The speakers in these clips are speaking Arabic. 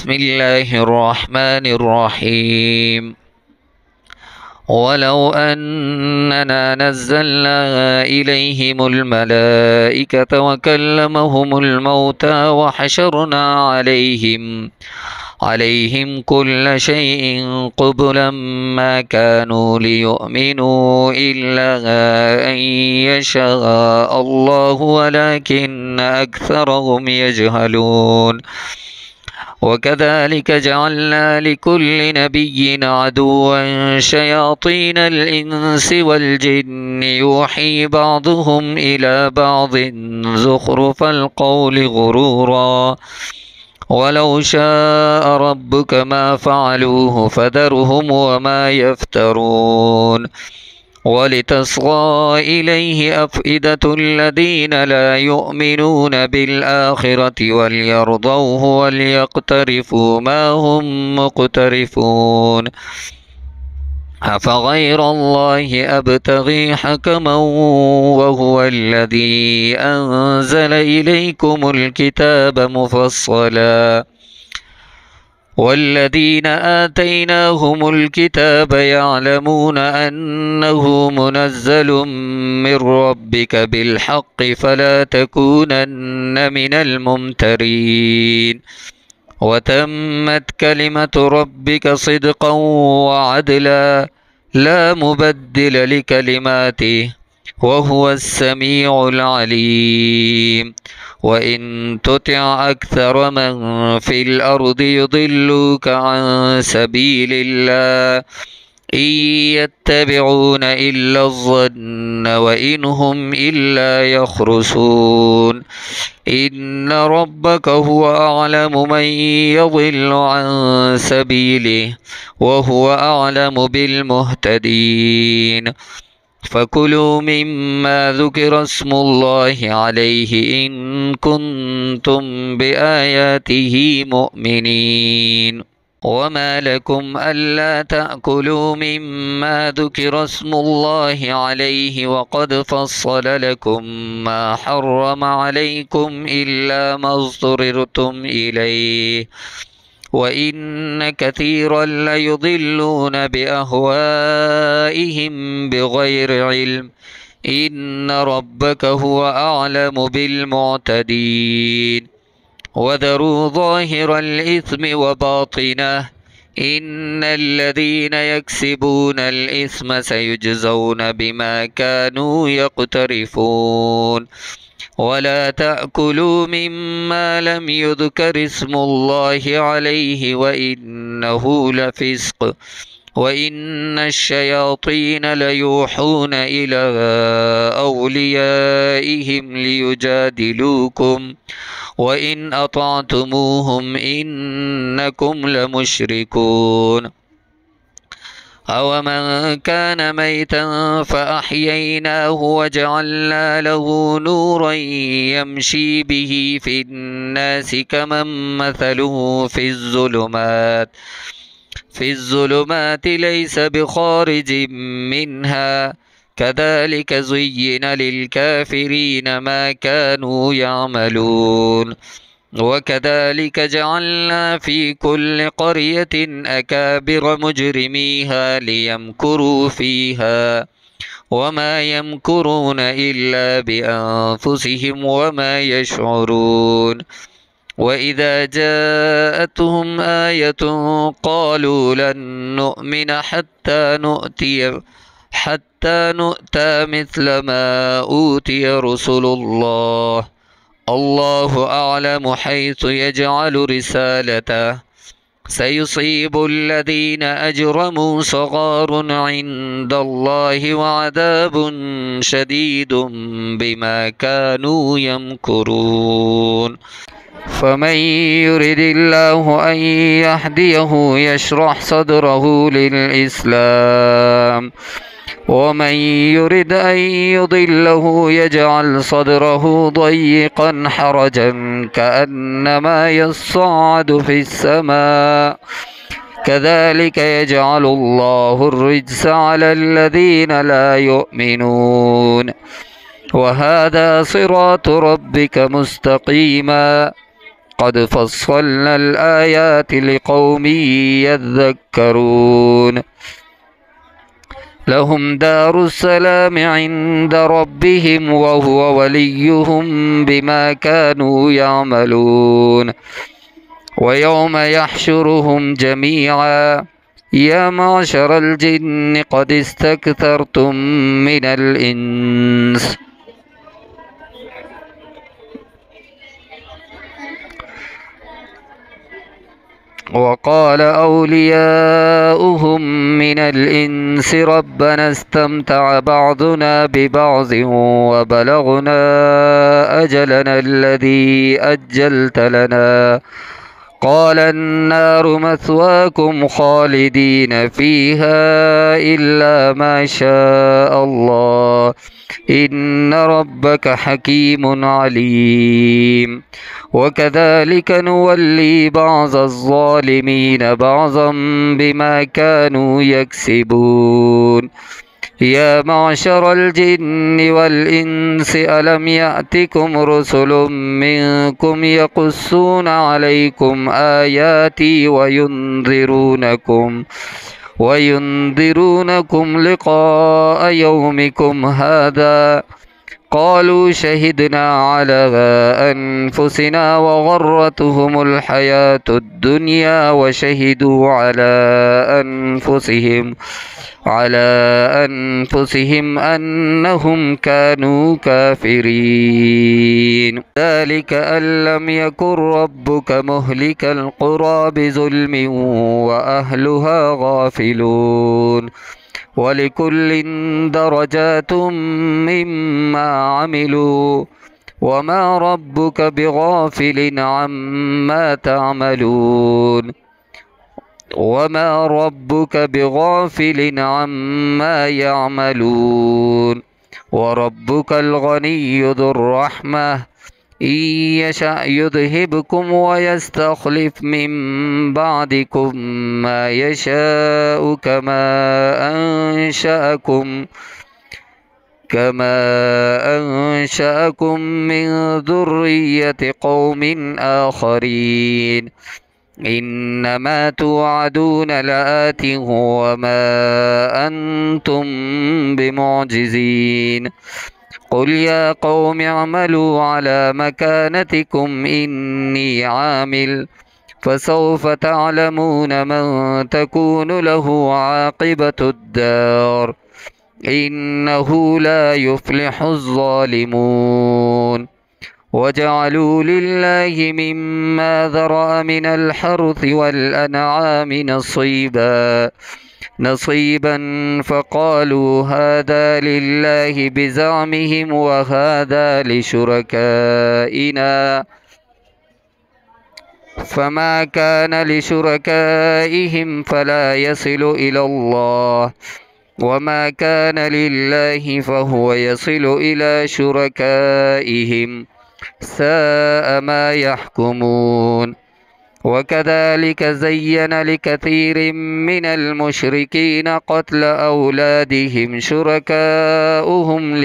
بسم الله الرحمن الرحيم. ولو أننا نزلنا إليهم الملائكة وكلمهم الموتى وحشرنا عليهم كل شيء قبلا ما كانوا ليؤمنوا إلا أن يشاء الله ولكن أكثرهم يجهلون. وكذلك جعلنا لكل نبي عدوا شياطين الإنس والجن يوحي بعضهم إلى بعض زخرف القول غرورا ولو شاء ربك ما فعلوه فذرهم وما يفترون. ولتصغى إليه أفئدة الذين لا يؤمنون بالآخرة وليرضوه وليقترفوا ما هم مقترفون. أفغير الله أبتغي حكما وهو الذي أنزل إليكم الكتاب مفصلا والذين آتيناهم الكتاب يعلمون أنه منزل من ربك بالحق فلا تكونن من الممترين. وتمت كلمة ربك صدقا وعدلا لا مبدل لكلماته وهو السميع العليم. وإن تطع أكثر من في الأرض يضلوك عن سبيل الله إن يتبعون إلا الظن وإن هم إلا يخرصون. إن ربك هو أعلم من يضل عن سبيله وهو أعلم بالمهتدين. فكلوا مما ذكر اسم الله عليه إن كنتم بآياته مؤمنين. وما لكم ألا تأكلوا مما ذكر اسم الله عليه وقد فصل لكم ما حرم عليكم إلا ما اضطررتم إليه وإن كثيرا ليضلون بأهوائهم بغير علم. إن ربك هو أعلم بالمعتدين. وذروا ظاهر الإثم وباطنه إن الذين يكسبون الإثم سيجزون بما كانوا يقترفون. ولا تأكلوا مما لم يذكر اسم الله عليه وإنه لفسق وإن الشياطين ليوحون إلى أوليائهم ليجادلوكم وإن أطعتموهم إنكم لمشركون. أومن كان ميتا فأحييناه وجعلنا له نورا يمشي به في الناس كمن مثله في الظلمات ليس بخارج منها كذلك زين للكافرين ما كانوا يعملون. وكذلك جعلنا في كل قرية أكابر مجرميها ليمكروا فيها وما يمكرون إلا بأنفسهم وما يشعرون. وإذا جاءتهم آية قالوا لن نؤمن حتى نؤتى مثل ما أوتي رسل الله الله أعلم حيث يجعل رسالته سيصيب الذين أجرموا صغار عند الله وعذاب شديد بما كانوا يمكرون. فمن يرد الله أن يهديه يشرح صدره للإسلام ومن يرد أن يضله يجعل صدره ضيقا حرجا كأنما يصعد في السماء كذلك يجعل الله الرجس على الذين لا يؤمنون. وهذا صراط ربك مستقيما قد فصلنا الآيات لقوم يذكرون لهم دار السلام عند ربهم وهو وليهم بما كانوا يعملون ويوم يحشرهم جميعا يا معشر الجن قد استكثرتم من الإنس وقال أولياؤهم من الإنس ربنا استمتع بعضنا ببعض وبلغنا أجلنا الذي أجلت لنا قال النار مثواكم خالدين فيها إلا ما شاء الله إن ربك حكيم عليم وكذلك نولي بعض الظالمين بعضا بما كانوا يكسبون يا معشر الجن والإنس ألم يأتكم رسل منكم يقصون عليكم آياتي وينذرونكم لقاء يومكم هذا قالوا شهدنا على أنفسنا وغرتهم الحياة الدنيا وشهدوا على أنفسهم أنهم كانوا كافرين ذلك أن لم يكن ربك مهلك القرى بظلم وأهلها غافلون ولكل درجات مما عملوا وما ربك بغافل عما تعملون وما ربك بغافل عما يعملون وربك الغني ذو الرحمة إن يشأ يذهبكم ويستخلف من بعدكم ما يشاء كما أنشأكم من ذرية قوم آخرين إنما توعدون لآت وما أنتم بمعجزين قل يا قوم اعملوا على مكانتكم إني عامل فسوف تعلمون من تكون له عاقبة الدار إنه لا يفلح الظالمون وجعلوا لله مما ذرأ من الحرث والأنعام نصيبا فقالوا هذا لله بزعمهم وهذا لشركائنا فما كان لشركائهم فلا يصل إلى الله وما كان لله فهو يصل إلى شركائهم ساء ما يحكمون وكذلك زين لكثير من المشركين قتل أولادهم شركاؤهم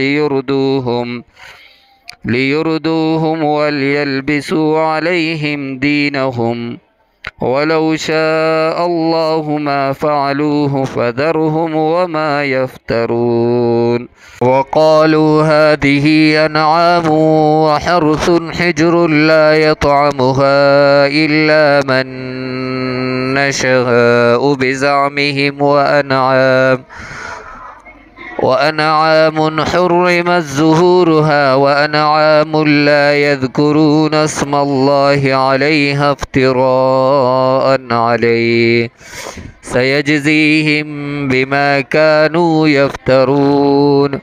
ليردوهم وليلبسوا عليهم دينهم ولو شاء الله ما فعلوه فذرهم وما يفترون وقالوا هذه أنعام وحرث حجر لا يطعمها إلا من نشاء بزعمهم وأنعام حرمت ظهورها وأنعام لا يذكرون اسم الله عليها افتراء عليه سيجزيهم بما كانوا يفترون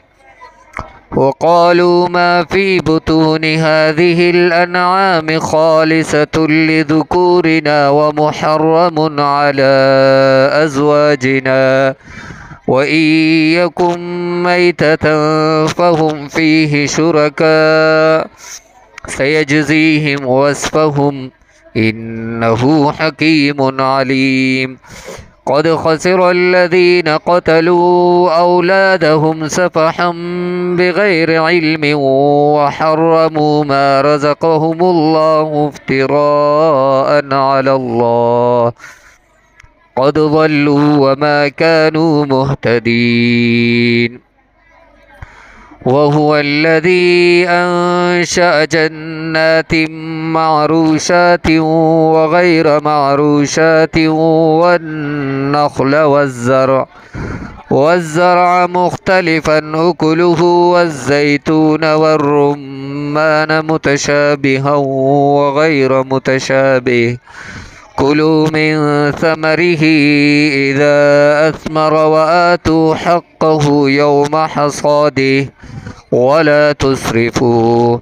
وقالوا ما في بطون هذه الأنعام خالصة لذكورنا ومحرم على أزواجنا وإن يكن ميتة فهم فيه شركاء سيجزيهم وصفهم إنه حكيم عليم قد خسر الذين قتلوا أولادهم سفحا بغير علم وحرموا ما رزقهم الله افتراء على الله قد ضلوا وما كانوا مهتدين. وهو الذي أنشأ جنات معروشات وغير معروشات والنخل والزرع مختلفا أكله والزيتون والرمان متشابها وغير متشابه كلوا من ثمره إذا أثمر وآتوا حقه يوم حصاده ولا تسرفوا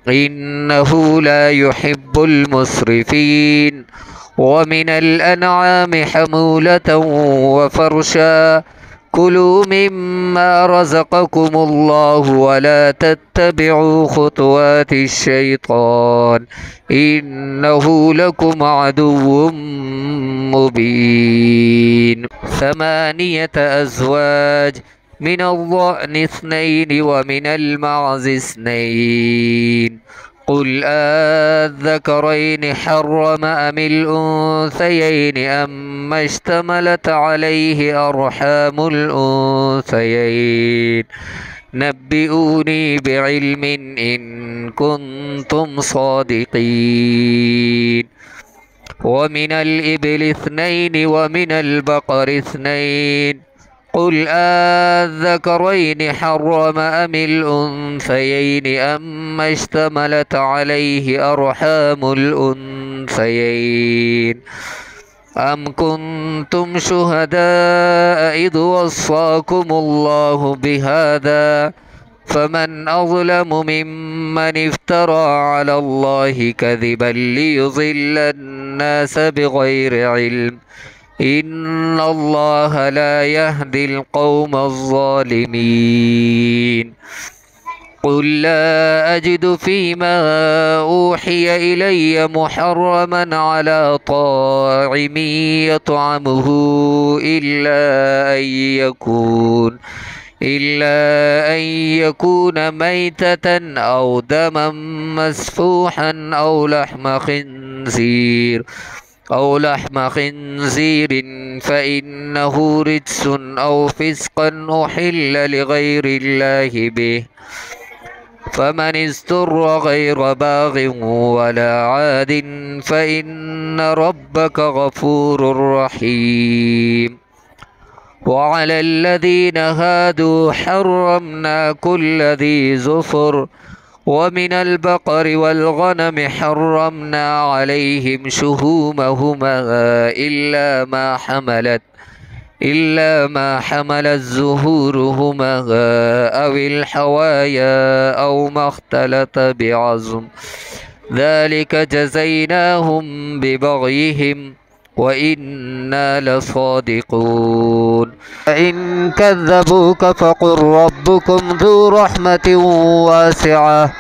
إنه لا يحب المسرفين. ومن الأنعام حمولة وفرشا كلوا مما رزقكم الله ولا تتبعوا خطوات الشيطان إنه لكم عدو مبين. 8 أزواج من الضأن 2 ومن المعز 2 قل أذكرين حرم أم الأنثيين أما اشتملت عليه أرحام الأنثيين نبئوني بعلم إن كنتم صادقين. ومن الإبل 2 ومن البقر 2 قل أذكرين حرم أم الأنثيين أما اشتملت عليه أرحام الأنثيين أم كنتم شهداء إذ وصاكم الله بهذا فمن أظلم ممن افترى على الله كذبا ليضل الناس بغير علم إن الله لا يهدي القوم الظالمين. قل لا أجد فيما أوحي إلي محرما على طاعم يطعمه إلا أن يكون ميتة أو دما مسفوحا أو لحم خنزير فإنه رجس أو فسقا أحل لغير الله به فمن استر غير باغ ولا عاد فإن ربك غفور رحيم. وعلى الذين هادوا حرمنا كل ذي زفر ومن البقر والغنم حرمنا عليهم شهومهما إلا ما حملت زهورهما أو الحوايا أو ما اختلط بعظم ذلك جزيناهم ببغيهم وإنا لصادقون. فإن كذبوك فقل ربكم ذو رحمة واسعة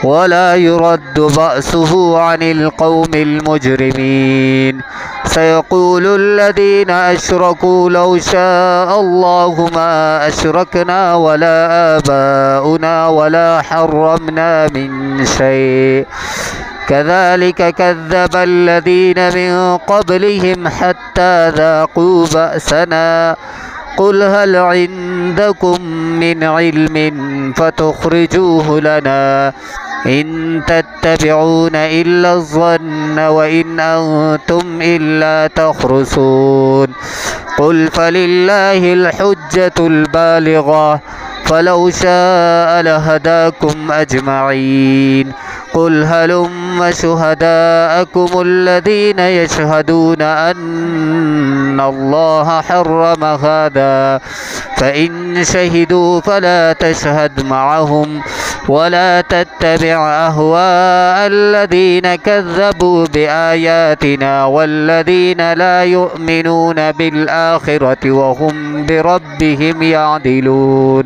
ولا يرد بأسه عن القوم المجرمين. سيقول الذين أشركوا لو شاء الله ما أشركنا ولا آباؤنا ولا حرمنا من شيء كذلك كذب الذين من قبلهم حتى ذاقوا بأسنا قل هل عندكم من علم فتخرجوه لنا إن تتبعون إلا الظن وإن أنتم إلا تخرصون. قل فلله الحجة البالغة فلو شاء لهداكم أجمعين. قل هلم شهداءكم الذين يشهدون أن الله حرم هذا فإن شهدوا فلا تشهد معهم ولا تتبع أهواء الذين كذبوا بآياتنا والذين لا يؤمنون بالآخرة وهم بربهم يعدلون.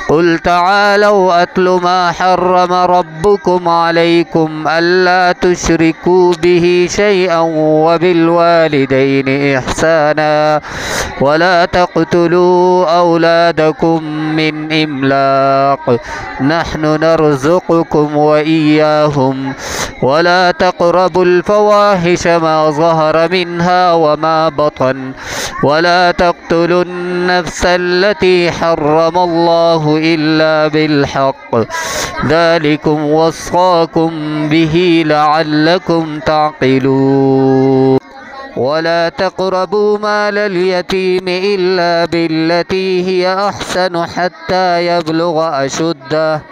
قل تعالوا أتل ما حرم ربكم عليكم ألا تشركوا به شيئا وبالوالدين إحسانا ولا تقتلوا أولادكم من إملاق نحن نرزقكم وإياهم ولا تقربوا الفواحش ما ظهر منها وما بطن ولا تقتلوا النفس التي حرم الله إلا بالحق ذلكم وصاكم به لعلكم تعقلون ولا تقربوا مال اليتيم إلا بالتي هي أحسن حتى يبلغ أشده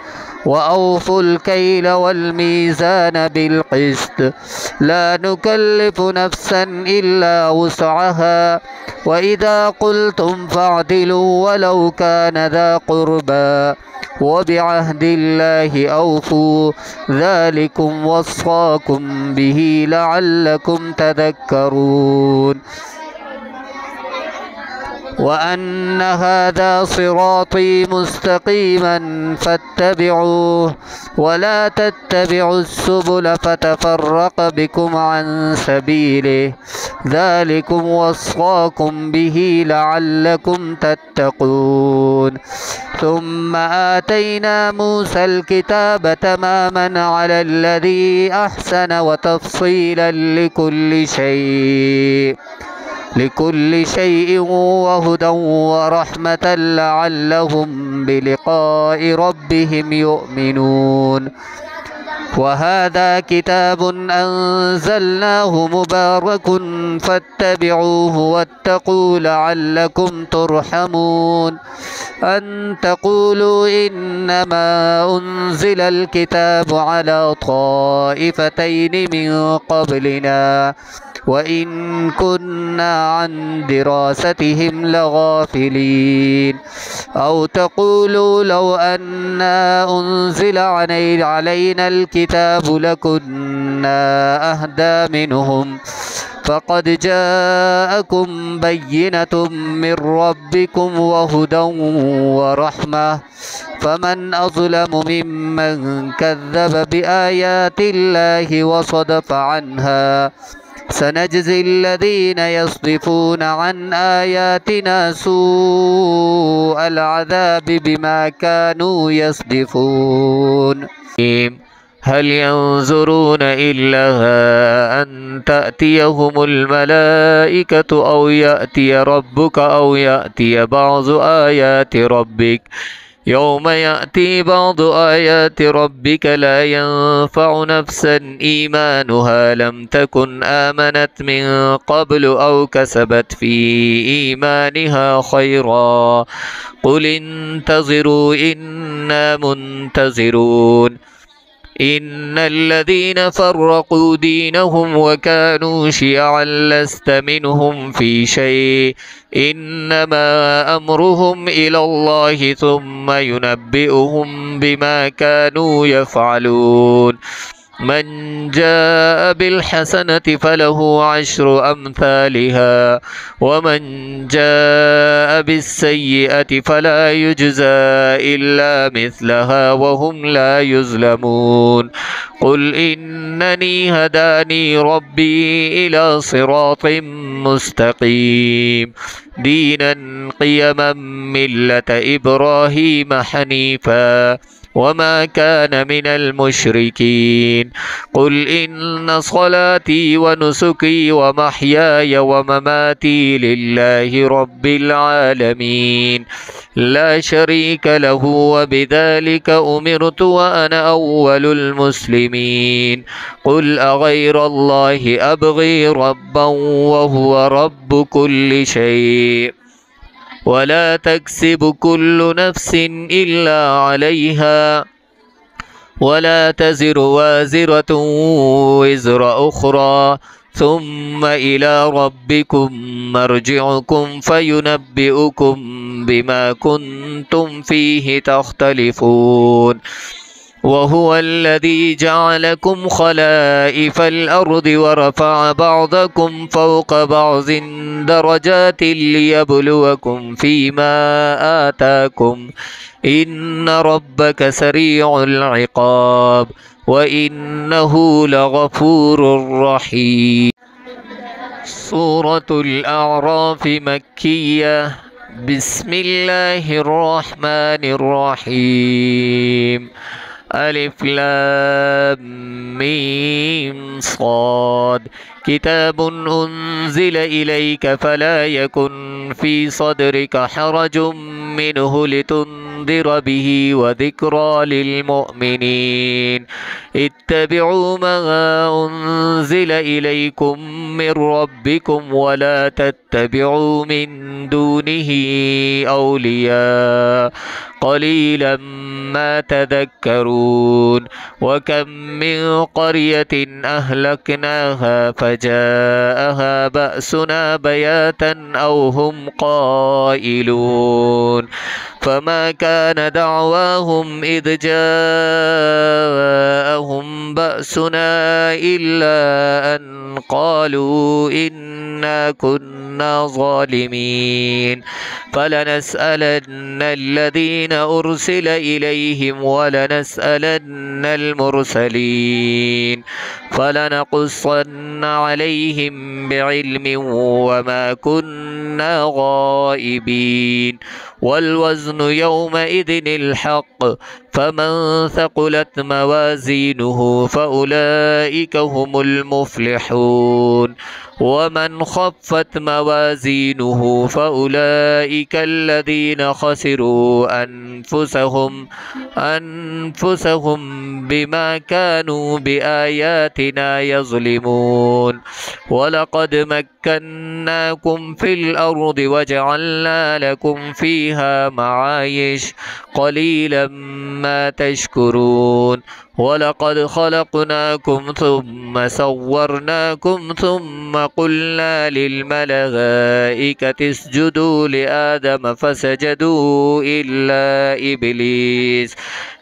وأوفوا الكيل والميزان بالقسط لا نكلف نفسا إلا وسعها وإذا قلتم فاعدلوا ولو كان ذا قربى وبعهد الله أوفوا ذلكم وصاكم به لعلكم تذكرون وأن هذا صراطي مستقيما فاتبعوه ولا تتبعوا السبل فتفرق بكم عن سبيله ذلكم وصاكم به لعلكم تتقون ثم آتينا موسى الكتاب تماما على الذي أحسن وتفصيلا لكل شيء وهدى ورحمة لعلهم بلقاء ربهم يؤمنون وهذا كتاب أنزلناه مبارك فاتبعوه واتقوا لعلكم ترحمون أن تقولوا إنما أنزل الكتاب على طائفتين من قبلنا وإن كنا عن دراستهم لغافلين أو تقولوا لو أنا أنزل علينا الكتاب لكنا أهدى منهم فقد جاءكم بينة من ربكم وهدى ورحمة فمن أظلم ممن كذب بآيات الله وصدف عنها سنجزي الذين يصدفون عن آياتنا سوء العذاب بما كانوا يصدفون هل ينظرون إلا أن تأتيهم الملائكة أو يأتي ربك أو يأتي بعض آيات ربك يوم يأتي بعض آيات ربك لا ينفع نفسا إيمانها لم تكن آمنت من قبل أو كسبت في إيمانها خيرا قل انتظروا إنا منتظرون إن الذين فرقوا دينهم وكانوا شيعا لست منهم في شيء إنما أمرهم إلى الله ثم ينبئهم بما كانوا يفعلون من جاء بالحسنة فله عشر أمثالها ومن جاء بالسيئة فلا يجزى إلا مثلها وهم لا يظلمون قل إنني هداني ربي إلى صراط مستقيم دينا قيما ملة إبراهيم حنيفا وما كان من المشركين قل إن صلاتي ونسكي ومحياي ومماتي لله رب العالمين لا شريك له وبذلك أمرت وأنا أول المسلمين قل أغير الله أبغي ربا وهو رب كل شيء ولا تكسب كل نفس إلا عليها ولا تزر وازرة وزر أخرى ثم إلى ربكم مرجعكم فينبئكم بما كنتم فيه تختلفون وهو الذي جعلكم خلائف الأرض ورفع بعضكم فوق بعض درجات ليبلوكم فيما آتاكم إن ربك سريع العقاب وإنه لغفور رحيم. سورة الأعراف مكية. بسم الله الرحمن الرحيم. ألف لام ميم صاد. كتاب أنزل إليك فلا يكن في صدرك حرج منه لتنذر به وذكرى للمؤمنين. اتبعوا ما أنزل إليكم من ربكم ولا تتبعوا من دونه أولياء قليلا ما تذكرون. وكم من قرية أهلكناها فجاءها بأسنا بياتا أو هم قائلون. فما كان دعواهم إذ جاءهم بأسنا إلا أن قالوا إنا كنا ظالمين. فلنسألن الذين أرسل إليهم ولنسألن المرسلين فلنقصن عليهم بعلم وما كنا غائبين. والوزن يومئذ الحق فمن ثقلت موازينه فأولئك هم المفلحون. ومن خفت موازينه فأولئك الذين خسروا أنفسهم بما كانوا بآياتنا يظلمون. ولقد مكناكم في الأرض وجعلنا لكم فيها معايش قليلا ما تشكرون. ولقد خلقناكم ثم صورناكم ثم قلنا للملائكة اسجدوا لآدم فسجدوا إلا إبليس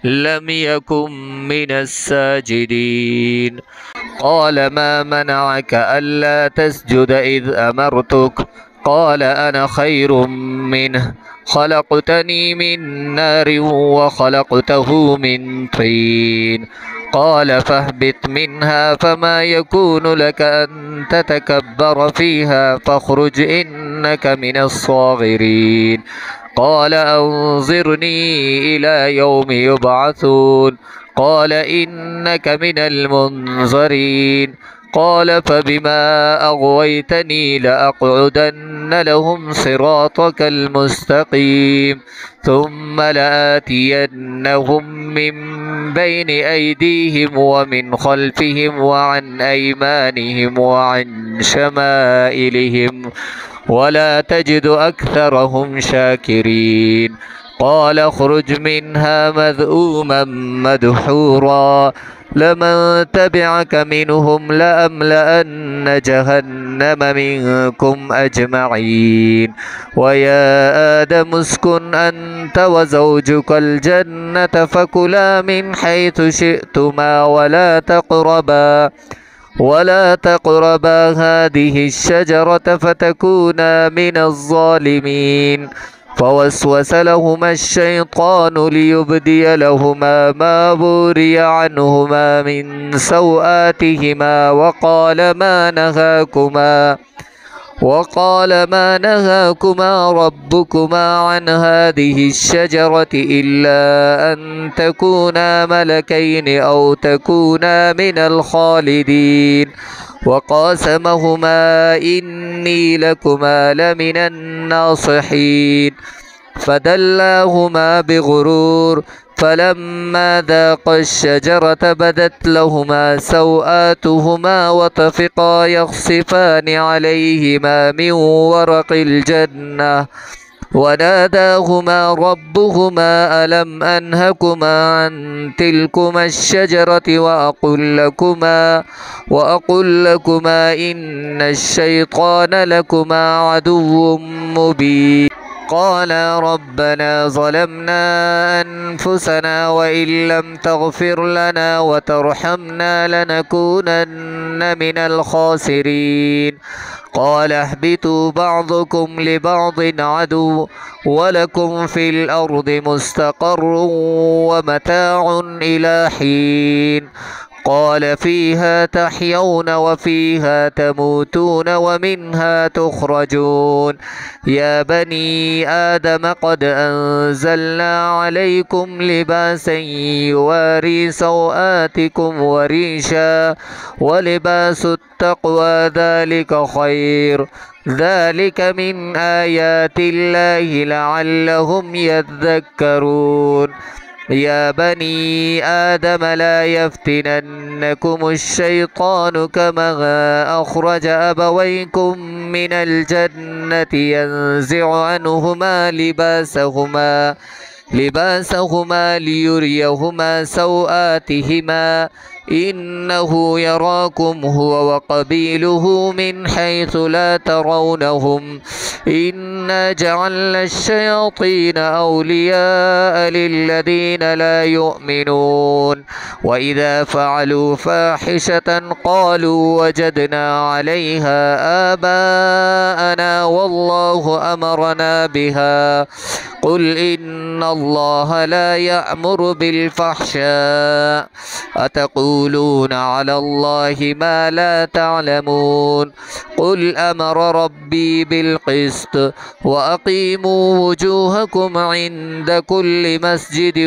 لم يكن من الساجدين. قال ما منعك ألا تسجد إذ أمرتك؟ قال أنا خير منه خلقتني من نار وخلقته من طين. قال فاهبط منها فما يكون لك أن تتكبر فيها فاخرج إنك من الصاغرين. قال أنظرني إلى يوم يبعثون. قال إنك من المنظرين. قال فبما أغويتني لأقعدن لهم صراطك المستقيم ثم لآتينهم من بين أيديهم ومن خلفهم وعن أيمانهم وعن شمائلهم ولا تجد أكثرهم شاكرين. قال اخرج منها مذءوما مدحورا لمن تبعك منهم لأملأن جهنم منكم أجمعين. ويا آدم اسكن أنت وزوجك الجنة فكلا من حيث شئتما ولا تقربا هذه الشجرة فتكونا من الظالمين. فوسوس لهما الشيطان ليبدي لهما ما بوري عنهما من سوآتهما وقال ما نهاكما ربكما عن هذه الشجرة إلا أن تكونا ملكين أو تكونا من الخالدين. وقاسمهما إني لكما لمن الناصحين. فدلاهما بغرور فلما ذاقا الشجرة بدت لهما سوآتهما وطفقا يخصفان عليهما من ورق الجنة وناداهما ربهما ألم أنهكما عن تلكما الشجرة وأقل لكما إن الشيطان لكما عدو مبين. قال ربنا ظلمنا أنفسنا وإن لم تغفر لنا وترحمنا لنكونن من الخاسرين قال اهبطوا بعضكم لبعض عدو ولكم في الأرض مستقر ومتاع إلى حين قال فيها تحيون وفيها تموتون ومنها تخرجون يا بني آدم قد أنزلنا عليكم لباسا يواري سوآتكم وريشا ولباس التقوى ذلك خير ذلك من آيات الله لعلهم يذكرون يا بني آدم لا يفتننكم الشيطان كما أخرج أبويكم من الجنة ينزع عنهما لباسهما ليريهما سوآتهما إنه يراكم هو وقبيله من حيث لا ترونهم إنا جعلنا الشياطين أولياء للذين لا يؤمنون وإذا فعلوا فاحشة قالوا وجدنا عليها آباءنا والله أمرنا بها قل إن الله لا يأمر بالفحشاء أتقولون على الله ما لا تعلمون قل أمر ربي بالقسط وأقيموا وجوهكم عند كل مسجد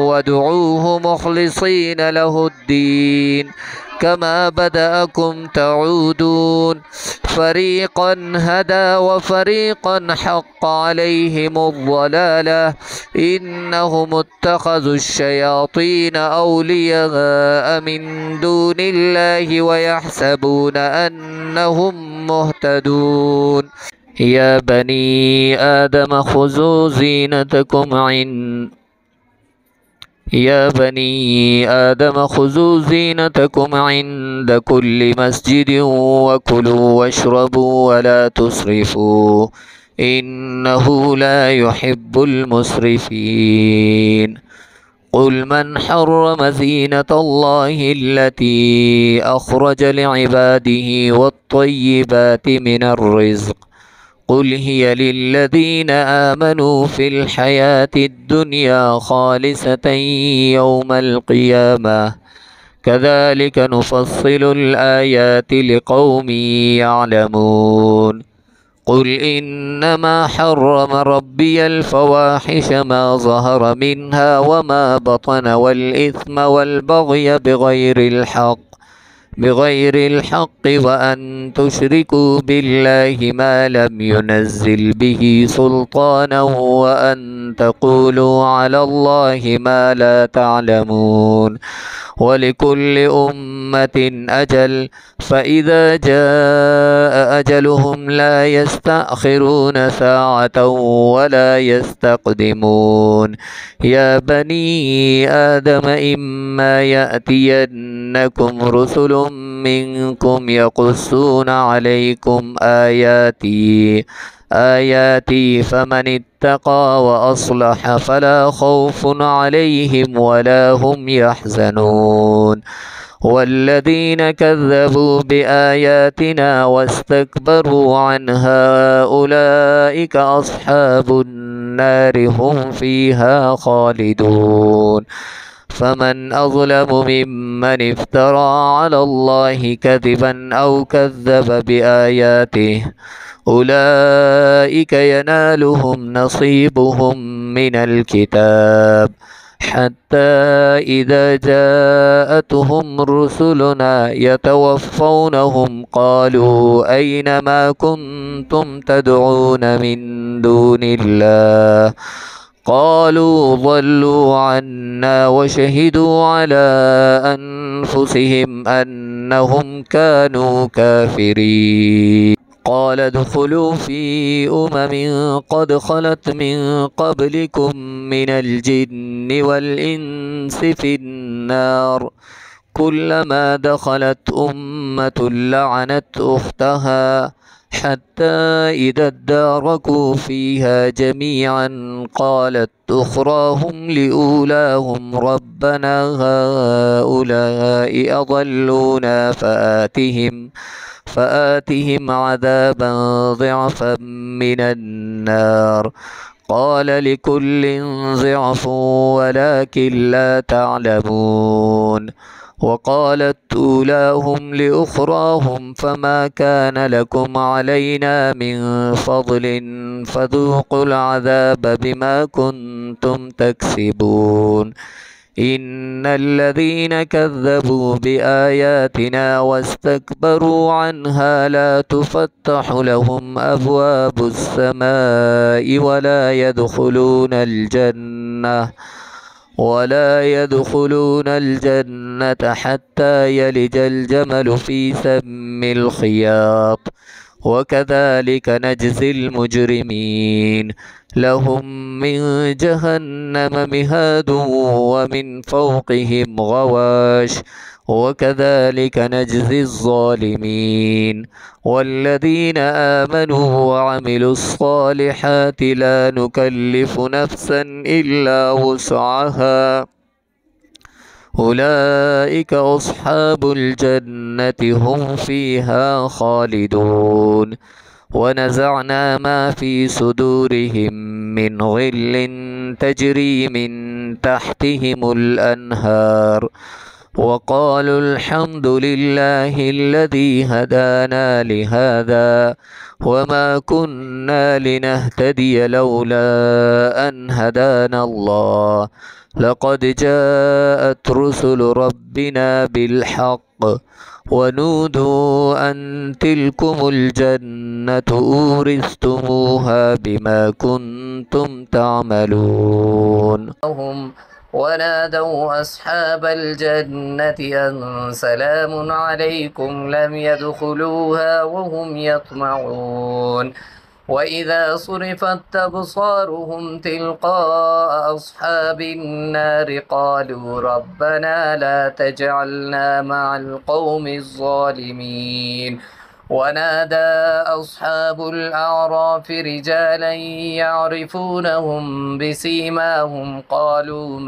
وادعوه مخلصين له الدين كما بدأكم تعودون فريقا هدى وفريقا حق عليهم الضلالة إنهم اتخذوا الشياطين أولياء من دون الله ويحسبون أنهم مهتدون يا بني آدم خذوا زينتكم عند كل مسجد وكلوا واشربوا ولا تسرفوا إنه لا يحب المسرفين قل من حرم زينة الله التي أخرج لعباده والطيبات من الرزق قل هي للذين آمنوا في الحياة الدنيا خالصة يوم القيامة كذلك نفصل الآيات لقوم يعلمون قل إنما حرم ربي الفواحش ما ظهر منها وما بطن والإثم والبغي بغير الحق وأن تشركوا بالله ما لم ينزل به سلطانا وأن تقولوا على الله ما لا تعلمون ولكل أمة أجل فإذا جاء أجلهم لا يستأخرون ساعة ولا يستقدمون يا بني آدم إما يأتينكم رسل منكم يقصون عليكم آياتي فمن اتقى وأصلح فلا خوف عليهم ولا هم يحزنون والذين كذبوا بآياتنا واستكبروا عنها أولئك أصحاب النار هم فيها خالدون فمن أظلم ممن افترى على الله كذبا أو كذب بآياته أولئك ينالهم نصيبهم من الكتاب حتى إذا جاءتهم رسلنا يتوفونهم قالوا أين ما كنتم تدعون من دون الله قالوا ضلوا عنا وشهدوا على أنفسهم أنهم كانوا كافرين قال ادخلوا في قد خلت من قبلكم من الجن والإنس في النار كلما دخلت أمة لعنت أختها حتى إذا اداركوا فيها جميعا قالت أخراهم لأولاهم ربنا هؤلاء أضلونا فآتهم عذابا ضعفا من النار قال لكل ضعف ولكن لا تعلمون وقالت أولاهم لأخراهم فما كان لكم علينا من فضل فذوقوا العذاب بما كنتم تكسبون إن الذين كذبوا بآياتنا واستكبروا عنها لا تفتح لهم أبواب السماء ولا يدخلون الجنة حتى يلج الجمل في سم الخياط وكذلك نجزي المجرمين لهم من جهنم مهاد ومن فوقهم غواش وكذلك نجزي الظالمين والذين آمنوا وعملوا الصالحات لا نكلف نفسا إلا وسعها أولئك أصحاب الجنة هم فيها خالدون ونزعنا ما في صدورهم من غل تجري من تحتهم الأنهار وقالوا الحمد لله الذي هدانا لهذا وما كنا لنهتدي لولا أن هدانا الله لقد جاءت رسل ربنا بالحق ونودوا أن تلكم الجنة أورثتموها بما كنتم تعملون ونادوا أصحاب الجنة أن سلام عليكم لم يدخلوها وهم يطمعون وإذا صرفت أبصارهم تلقاء أصحاب النار قالوا ربنا لا تجعلنا مع القوم الظالمين ونادى أصحاب الأعراف رجالا يعرفونهم بسيماهم قالوا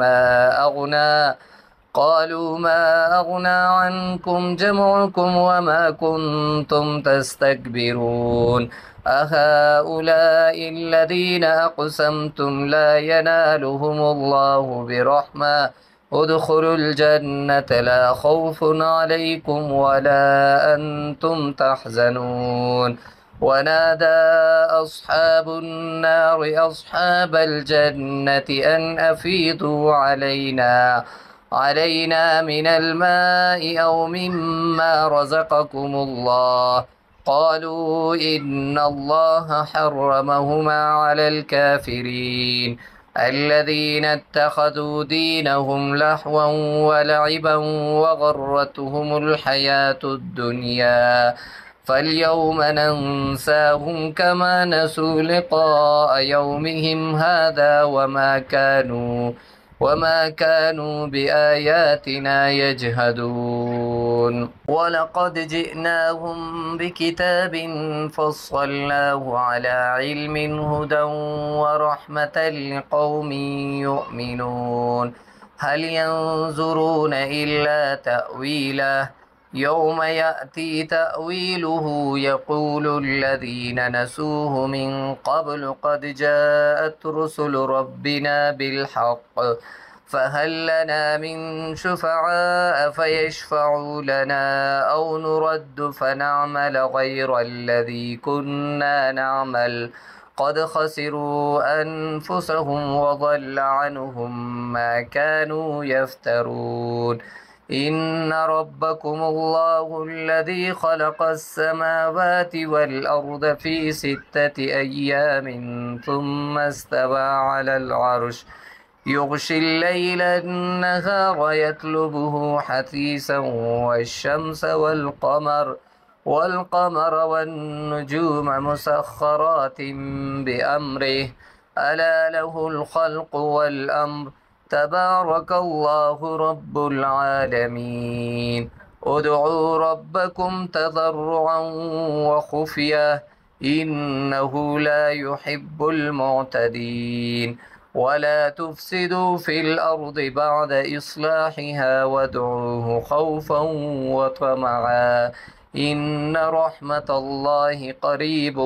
ما أغنى عنكم جمعكم وما كنتم تستكبرون أهؤلاء الذين أقسمتم لا ينالهم الله برحمة ادخلوا الجنة لا خوف عليكم ولا أنتم تحزنون ونادى أصحاب النار أصحاب الجنة أن أفيضوا علينا من الماء أو مما رزقكم الله قالوا إن الله حرمهما على الكافرين الذين اتخذوا دينهم لهوا ولعبا وغرتهم الحياة الدنيا فاليوم ننساهم كما نسوا لقاء يومهم هذا وما كانوا بآياتنا يجهدون ولقد جئناهم بكتاب فصلناه على علم هدى ورحمة لقوم يؤمنون هل ينظرون إلا تأويله يوم يأتي تأويله يقول الذين نسوه من قبل قد جاءت رسل ربنا بالحق فهل لنا من شفعاء فيشفعوا لنا أو نرد فنعمل غير الذي كنا نعمل قد خسروا أنفسهم وضل عنهم ما كانوا يفترون إن ربكم الله الذي خلق السماوات والأرض في 6 أيام ثم استوى على العرش يغشي الليل النهار يطلبه حثيثا والشمس والقمر والنجوم مسخرات بأمره ألا له الخلق والأمر تبارك الله رب العالمين ادعوا ربكم تضرعا وخفية إنه لا يحب المعتدين ولا تفسدوا في الأرض بعد إصلاحها وادعوه خوفا وطمعا إن رحمة الله قريب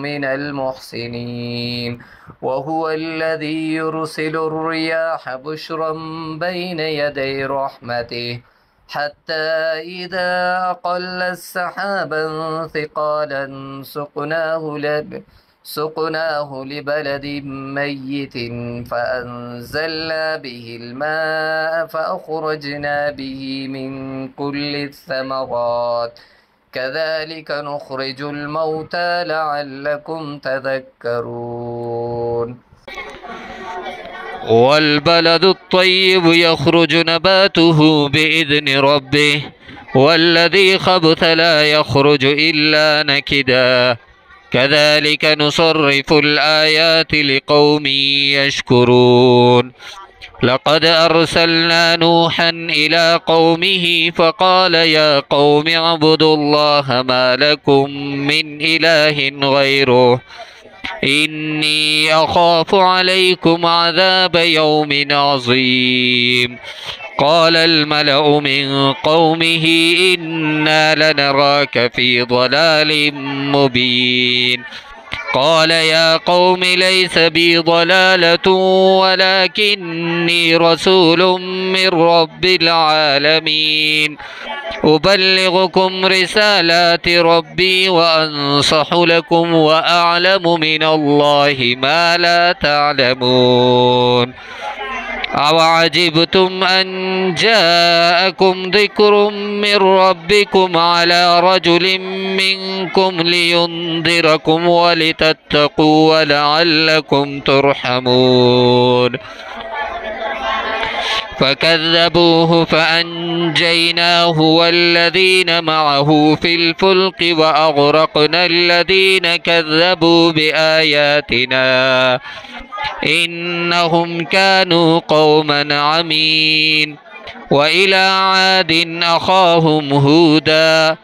من المحسنين وهو الذي يرسل الرياح بشرا بين يدي رحمته حتى إذا أقل السحابا ثقالا سقناه لبلد ميت فأنزلنا به الماء فأخرجنا به من كل الثمرات كذلك نخرج الموتى لعلكم تذكرون والبلد الطيب يخرج نباته بإذن ربه والذي خبث لا يخرج إلا نكدا كذلك نصرف الآيات لقوم يشكرون لقد أرسلنا نوحا إلى قومه فقال يا قوم اعبدوا الله ما لكم من إله غيره إني أخاف عليكم عذاب يوم عظيم قال الملأ من قومه إنا لنراك في ضلال مبين قال يا قوم ليس بي ضلالة ولكني رسول من رب العالمين أبلغكم رسالات ربي وأنصح لكم وأعلم من الله ما لا تعلمون أوعجبتم أن جاءكم ذكر من ربكم على رجل منكم لينذركم ولتتقوا ولعلكم ترحمون فكذبوه فأنجيناه والذين معه في الفلك وأغرقنا الذين كذبوا بآياتنا إنهم كانوا قوما عمين وإلى عاد أخاهم هودا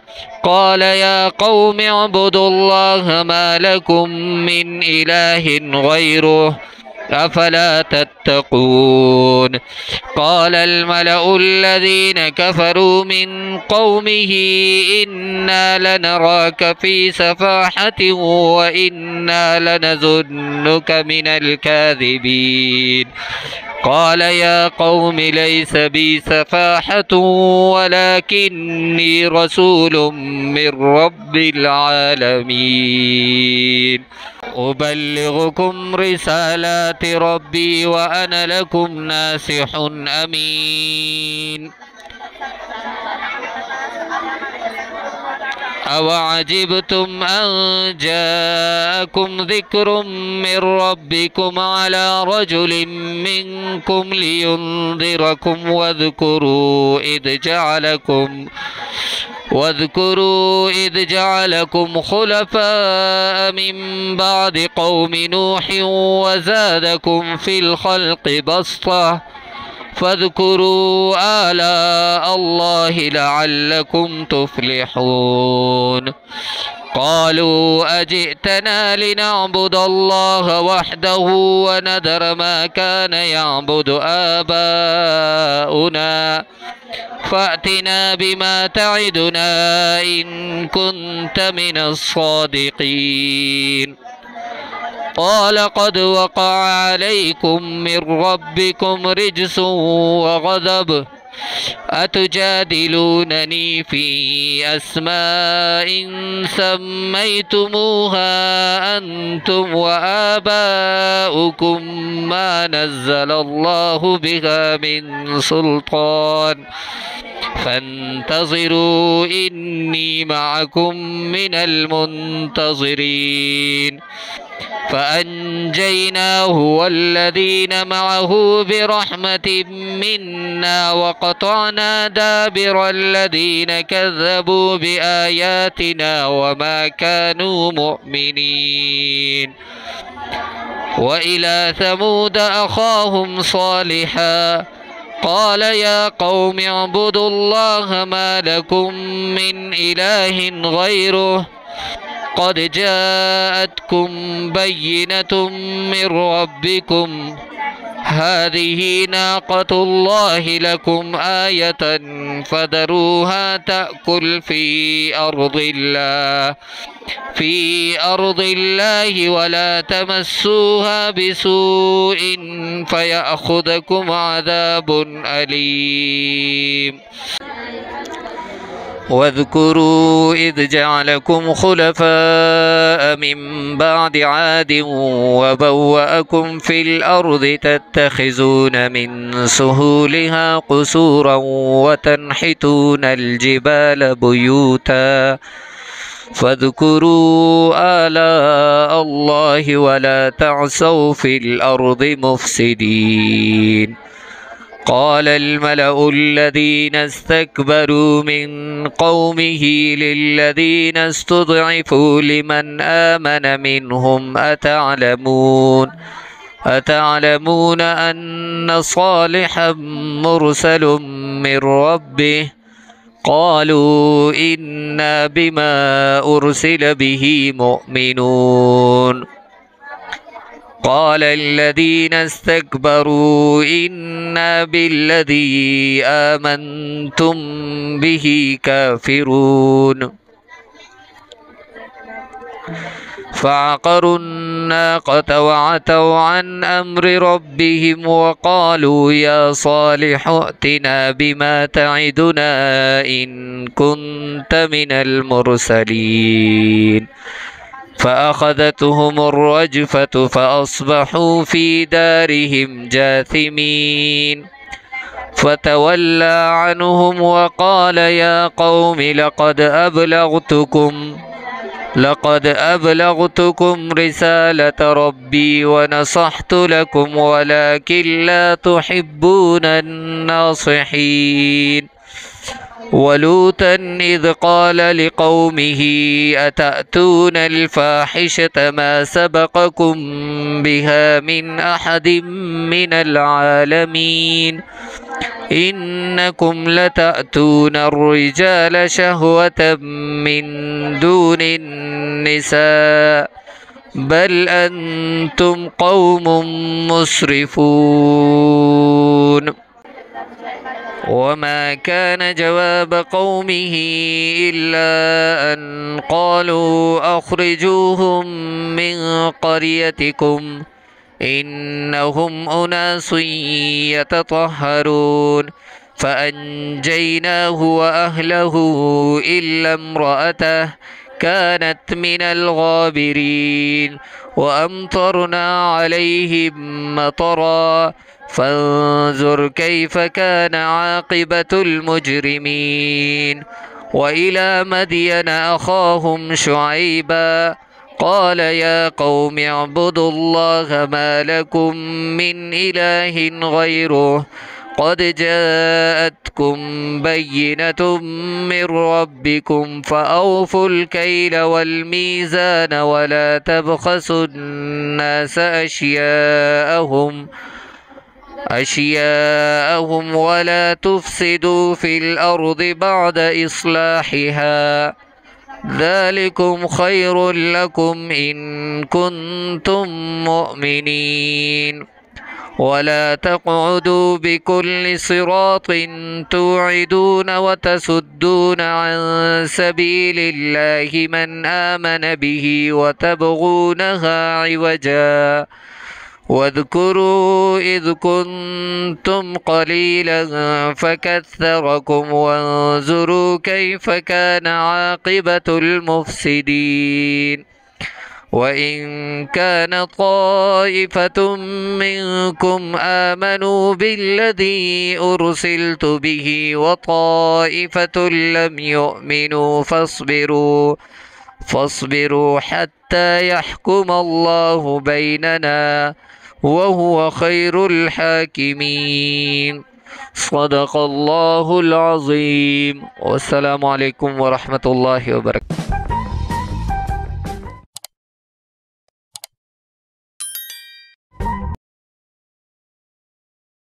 قال يا قوم اعبدوا الله ما لكم من إله غيره أفلا تتقون قال الملأ الذين كفروا من قومه إنا لنراك في سفاحة وإنا لنظنك من الكاذبين قال يا قوم ليس بي سفاحة ولكني رسول من رب العالمين أبلغكم رسالات ربي وأنا لكم ناصح أمين أوعجبتم أن جاءكم ذكر من ربكم على رجل منكم لينذركم واذكروا إذ جعلكم خلفاء من بعد قوم نوح وزادكم في الخلق بسطة فاذكروا آلاء الله لعلكم تفلحون قالوا أجئتنا لنعبد الله وحده ونذر ما كان يعبد آباؤنا فأتنا بما تعدنا إن كنت من الصادقين قال قد وقع عليكم من ربكم رجس وغضب أتجادلونني في أسماء سميتموها أنتم وآباؤكم ما نزل الله بها من سلطان فانتظروا إني معكم من المنتظرين فأنجيناه والذين معه برحمة منا وقطعنا دابر الذين كذبوا بآياتنا وما كانوا مؤمنين وإلى ثمود أخاهم صالحا قال يا قوم اعبدوا الله ما لكم من إله غيره قد جاءتكم بينة من ربكم هذه ناقة الله لكم آية فذروها تأكل في أرض الله ولا تمسوها بسوء فيأخذكم عذاب أليم. واذكروا إذ جعلكم خلفاء من بعد عاد وبوأكم في الأرض تتخذون من سهولها قصورا وتنحتون الجبال بيوتا فاذكروا آلاء الله ولا تعثوا في الأرض مفسدين. قال الملأ الذين استكبروا من قومه للذين استضعفوا لمن آمن منهم أتعلمون أن صالحا مرسل من ربه قالوا إنا بما أرسل به مؤمنون. قال الذين استكبروا إنا بالذي آمنتم به كافرون. فعقروا الناقة وعتوا عن أمر ربهم وقالوا يا صالح ائتنا بما تعدنا إن كنت من المرسلين. فأخذتهم الرجفة فأصبحوا في دارهم جاثمين. فتولى عنهم وقال يا قوم لقد أبلغتكم رسالة ربي ونصحت لكم ولكن لا تحبون الناصحين. ولوطا إذ قال لقومه أتأتون الفاحشة ما سبقكم بها من أحد من العالمين إنكم لتأتون الرجال شهوة من دون النساء بل أنتم قوم مسرفون. وما كان جواب قومه إلا أن قالوا أخرجوهم من قريتكم إنهم أناس يتطهرون. فأنجيناه وأهله إلا امرأته كانت من الغابرين. وأمطرنا عليهم مطرا فانظر كيف كان عاقبة المجرمين. وإلى مدين أخاهم شعيبا قال يا قوم اعبدوا الله ما لكم من إله غيره قد جاءتكم بينة من ربكم فأوفوا الكيل والميزان ولا تبخسوا الناس أشياءهم ولا تفسدوا في الأرض بعد إصلاحها ذلكم خير لكم إن كنتم مؤمنين. ولا تقعدوا بكل صراط توعدون وتصدون عن سبيل الله من آمن به وتبغونها عوجا واذكروا إذ كنتم قليلا فكثركم وانظروا كيف كان عاقبة المفسدين. وإن كان طائفة منكم آمنوا بالذي أرسلت به وطائفة لم يؤمنوا فاصبروا حتى يحكم الله بيننا وهو خير الحاكمين. صدق الله العظيم. والسلام عليكم ورحمة الله وبركاته.